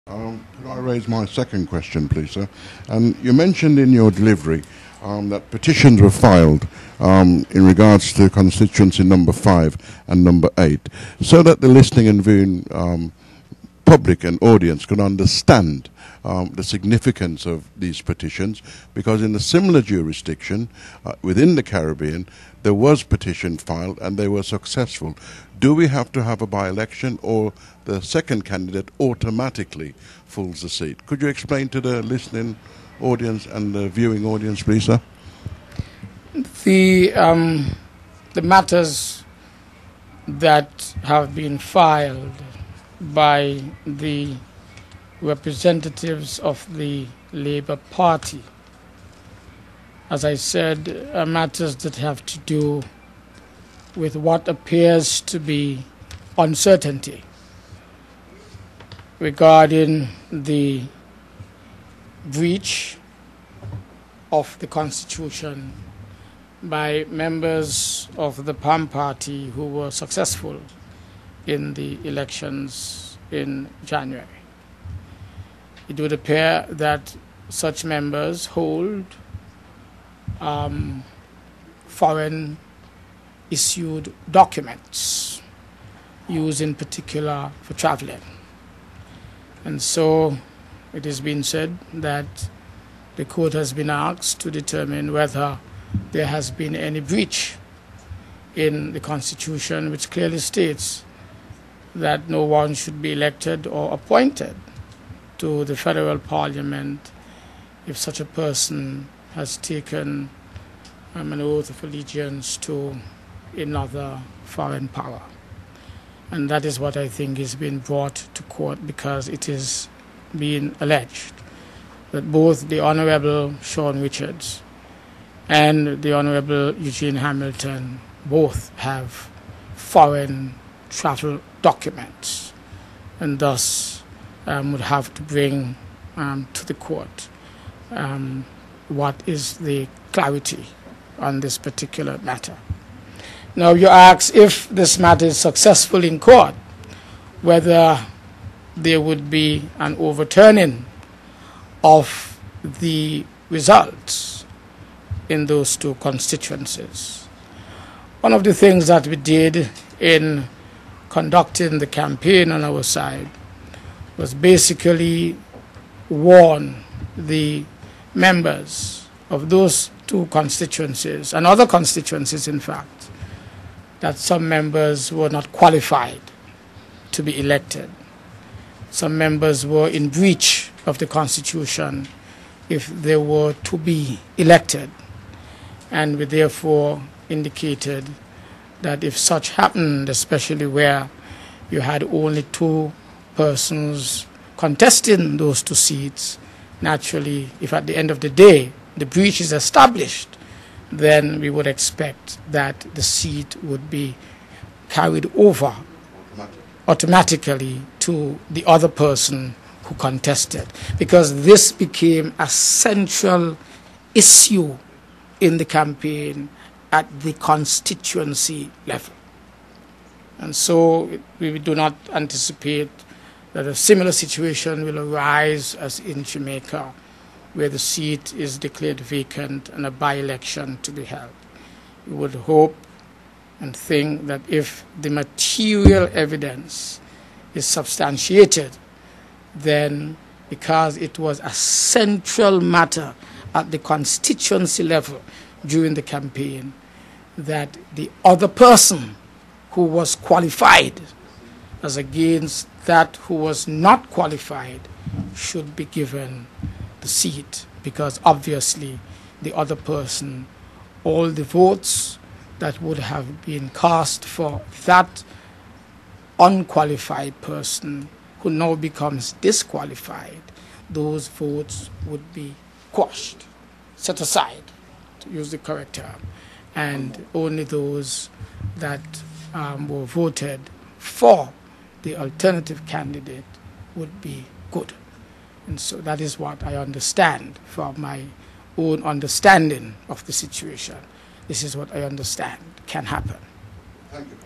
Could I raise my second question, please, sir? You mentioned in your delivery that petitions were filed in regards to constituency number 5 and number 8, so that the listening and viewing public and audience could understand the significance of these petitions, because in a similar jurisdiction within the Caribbean, there was petition filed and they were successful. Do we have to have a by-election, or the second candidate automatically fills the seat? Could you explain to the listening audience and the viewing audience, please, sir? The matters that have been filed by the representatives of the Labour Party, as I said, are matters that have to do with what appears to be uncertainty regarding the breach of the Constitution by members of the PAM party who were successful in the elections in January. It would appear that such members hold foreign issued documents used in particular for traveling. And so it has been said that the court has been asked to determine whether there has been any breach in the Constitution, which clearly states that no one should be elected or appointed to the federal parliament if such a person has taken an oath of allegiance to another foreign power. And that is what I think is being brought to court, because it is being alleged that both the Honorable Sean Richards and the Honorable Eugene Hamilton both have foreign travel documents, and thus would have to bring to the court what is the clarity on this particular matter. Now, you ask, if this matter is successful in court, whether there would be an overturning of the results in those two constituencies. One of the things that we did in conducting the campaign on our side was basically warn the members of those two constituencies, and other constituencies in fact, that some members were not qualified to be elected. Some members were in breach of the Constitution if they were to be elected, and we therefore indicated that if such happened, especially where you had only two persons contesting those two seats, naturally, if at the end of the day the breach is established, then we would expect that the seat would be carried over automatically to the other person who contested, because this became a central issue in the campaign at the constituency level. And so we do not anticipate that a similar situation will arise as in Jamaica, where the seat is declared vacant and a by-election to be held. We would hope and think that if the material evidence is substantiated, then because it was a central matter at the constituency level during the campaign, that the other person who was qualified as against that who was not qualified should be given the seat, because obviously the other person, all the votes that would have been cast for that unqualified person who now becomes disqualified, those votes would be quashed, set aside, to use the correct term, and only those that were voted for the alternative candidate would be good. And so that is what I understand from my own understanding of the situation. This is what I understand can happen. Thank you.